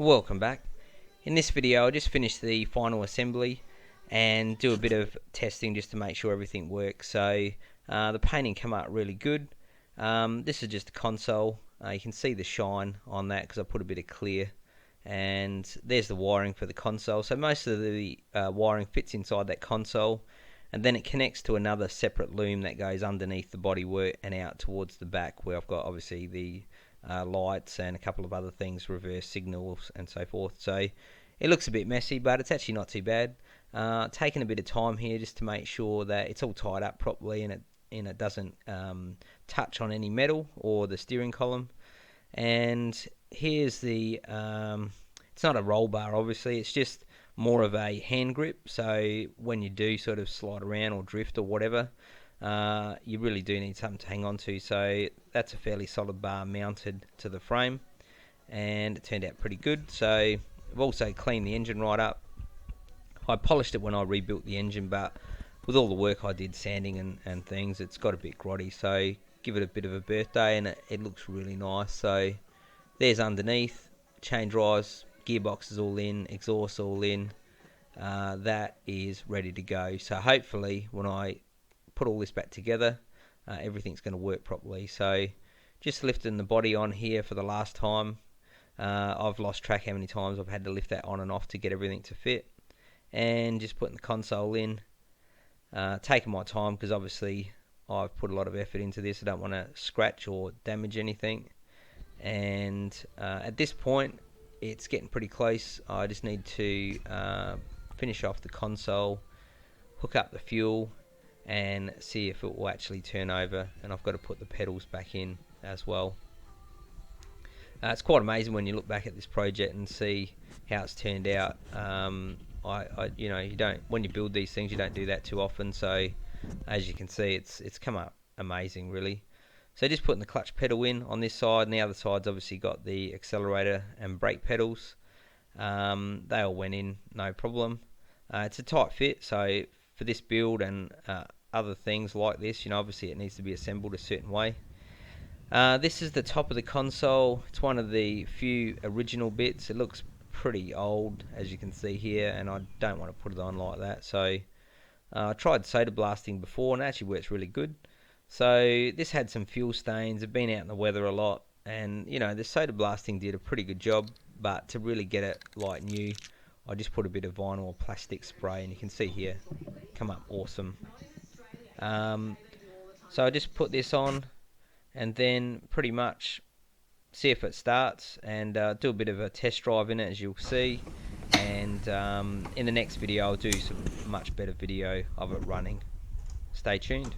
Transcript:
Welcome back. In this video I'll just finish the final assembly and do a bit of testing just to make sure everything works. So the painting came out really good. This is just a console. You can see the shine on that because I put a bit of clear, and there's the wiring for the console. So most of the wiring fits inside that console, and then it connects to another separate loom that goes underneath the bodywork and out towards the back, where I've got obviously the lights and a couple of other things, reverse signals and so forth. So it looks a bit messy, but it's actually not too bad. Taking a bit of time here just to make sure that it's all tied up properly and it doesn't touch on any metal or the steering column. And here's the it's not a roll bar, obviously, it's just more of a hand grip, so when you do sort of slide around or drift or whatever, you really do need something to hang on to. So that's a fairly solid bar mounted to the frame, and it turned out pretty good. So I've also cleaned the engine right up. I polished it when I rebuilt the engine, but with all the work I did sanding and things, it's got a bit grotty, so give it a bit of a birthday, and it looks really nice. So there's underneath, chain drives, gearbox is all in, exhaust all in. That is ready to go. So hopefully when I put all this back together, everything's going to work properly. So just lifting the body on here for the last time. I've lost track how many times I've had to lift that on and off to get everything to fit, and just putting the console in, taking my time because obviously I've put a lot of effort into this. I don't want to scratch or damage anything, and at this point it's getting pretty close. I just need to finish off the console, hook up the fuel, and see if it will actually turn over. And I've got to put the pedals back in as well. It's quite amazing when you look back at this project and see how it's turned out. You don't, when you build these things, you don't do that too often. So as you can see, it's come up amazing, really. So just putting the clutch pedal in on this side, and the other side's obviously got the accelerator and brake pedals. They all went in, no problem. It's a tight fit, so for this build and other things like this, obviously it needs to be assembled a certain way. This is the top of the console. It's one of the few original bits. It looks pretty old, as you can see here, and I don't want to put it on like that. So I tried solder blasting before, and it actually works really good. So this had some fuel stains. I've been out in the weather a lot, and the solder blasting did a pretty good job, but to really get it like new, I just put a bit of vinyl or plastic spray, and you can see here, come up awesome. So I just put this on, and then pretty much see if it starts, and do a bit of a test drive in it, as you'll see. And in the next video I'll do some much better video of it running. Stay tuned.